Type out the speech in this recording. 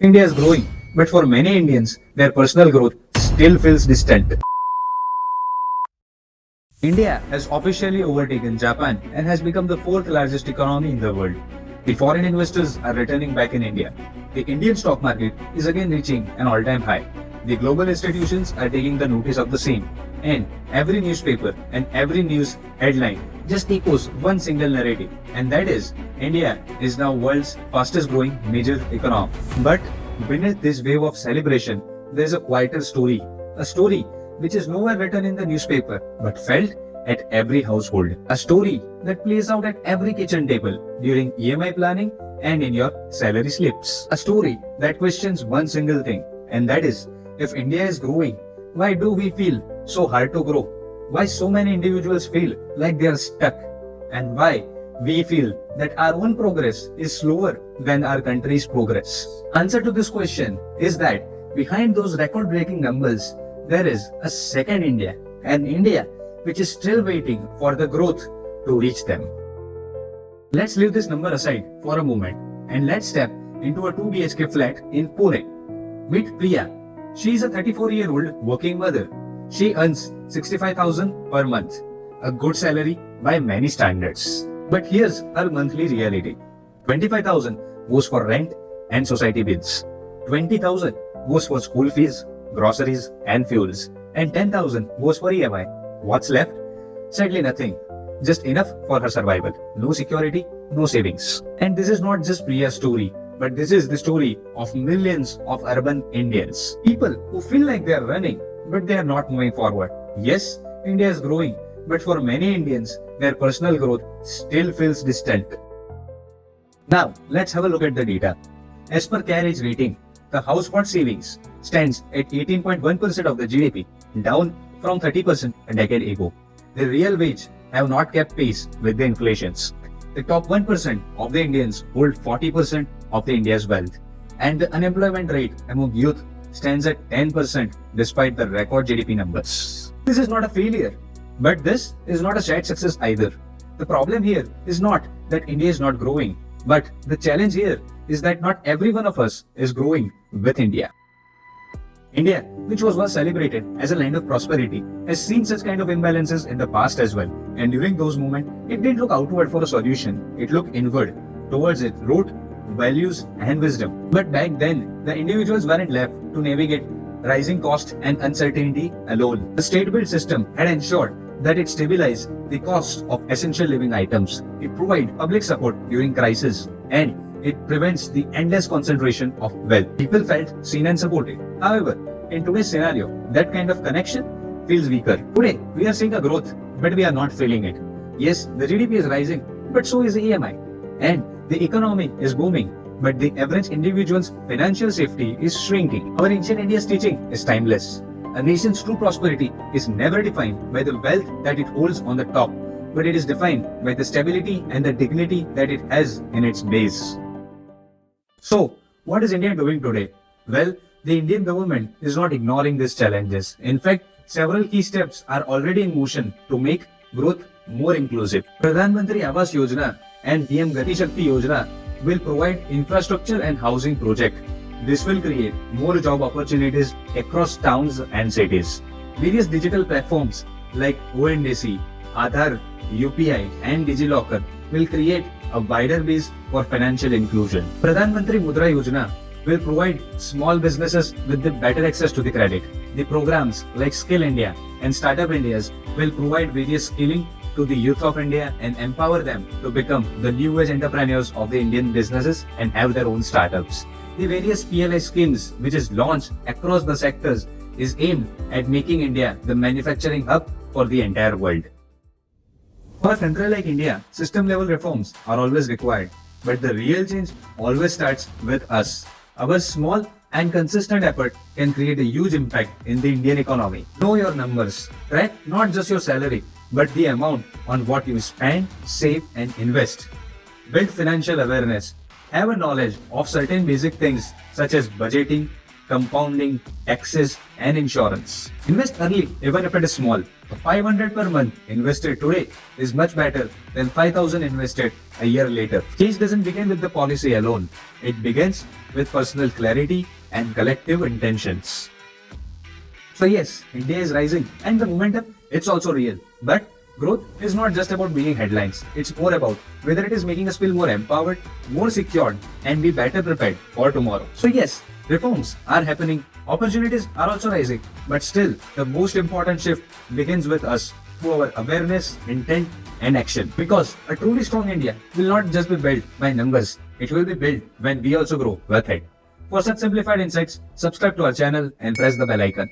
India is growing, but for many Indians, their personal growth still feels distant. India has officially overtaken Japan and has become the fourth largest economy in the world. The foreign investors are returning back in India. The Indian stock market is again reaching an all-time high. The global institutions are taking the notice of the same. And every newspaper and every news headline just echoes one single narrative, and that is India is now world's fastest growing major economy. But beneath this wave of celebration, there is a quieter story. A story which is nowhere written in the newspaper but felt at every household. A story that plays out at every kitchen table during EMI planning and in your salary slips. A story that questions one single thing, and that is if India is growing, why do we feel so hard to grow? Why so many individuals feel like they are stuck? And why we feel that our own progress is slower than our country's progress? Answer to this question is that behind those record-breaking numbers, there is a second India, an India which is still waiting for the growth to reach them. Let's leave this number aside for a moment and let's step into a 2 BHK flat in Pune. Meet Priya. She is a 34-year-old working mother. She earns 65,000 per month, a good salary by many standards. But here's her monthly reality. 25,000 goes for rent and society bills. 20,000 goes for school fees, groceries and fuels. And 10,000 goes for EMI. What's left? Sadly nothing. Just enough for her survival. No security, no savings. And this is not just Priya's story, but this is the story of millions of urban Indians. People who feel like they are running, but they are not moving forward. Yes, India is growing, but for many Indians, their personal growth still feels distant. Now, let's have a look at the data. As per Carriage rating, the household savings stands at 18.1% of the GDP, down from 30% a decade ago. The real wage have not kept pace with the inflations. The top 1% of the Indians hold 40% of the India's wealth, and the unemployment rate among youth stands at 10% despite the record GDP numbers. This is not a failure, but this is not a shared success either. The problem here is not that India is not growing, but the challenge here is that not every one of us is growing with India. India, which was once celebrated as a land of prosperity, has seen such kind of imbalances in the past as well. And during those moments, it didn't look outward for a solution. It looked inward, towards its root, values, and wisdom. But back then, the individuals weren't left to navigate rising cost and uncertainty alone. The state-built system had ensured that it stabilized the cost of essential living items. It provided public support during crisis, and it prevents the endless concentration of wealth. People felt seen and supported. However, in today's scenario, that kind of connection feels weaker. Today, we are seeing a growth, but we are not feeling it. Yes, the GDP is rising, but so is the EMI. And the economy is booming, but the average individual's financial safety is shrinking. Our ancient India's teaching is timeless. A nation's true prosperity is never defined by the wealth that it holds on the top, but it is defined by the stability and the dignity that it has in its base. So, what is India doing today? Well, the Indian government is not ignoring these challenges. In fact, several key steps are already in motion to make growth more inclusive. Pradhan Mantri Awas Yojana and PM Gati Shakti Yojana will provide infrastructure and housing projects. This will create more job opportunities across towns and cities. Various digital platforms like ONDC, Aadhaar, UPI and DigiLocker will create a wider base for financial inclusion. Pradhan Mantri Mudra Yojana will provide small businesses with the better access to the credit. The programs like Skill India and Startup Indias will provide various skilling to the youth of India and empower them to become the new age entrepreneurs of the Indian businesses and have their own startups. The various PLI schemes which is launched across the sectors is aimed at making India the manufacturing hub for the entire world. For a country like India, system level reforms are always required, but the real change always starts with us. Our small and consistent effort can create a huge impact in the Indian economy. Know your numbers. Track not just your salary, but the amount on what you spend, save and invest. Build financial awareness. Have a knowledge of certain basic things such as budgeting, compounding, taxes and insurance. Invest early even if it is small. 500 per month invested today is much better than 5,000 invested a year later. Change doesn't begin with the policy alone. It begins with personal clarity and collective intentions. So yes, India is rising and the momentum, it's also real. But growth is not just about making headlines. It's more about whether it is making us feel more empowered, more secured, and be better prepared for tomorrow. So yes, reforms are happening, opportunities are also rising, but still, the most important shift begins with us through our awareness, intent, and action. Because a truly strong India will not just be built by numbers, it will be built when we also grow with it. For such simplified insights, subscribe to our channel and press the bell icon.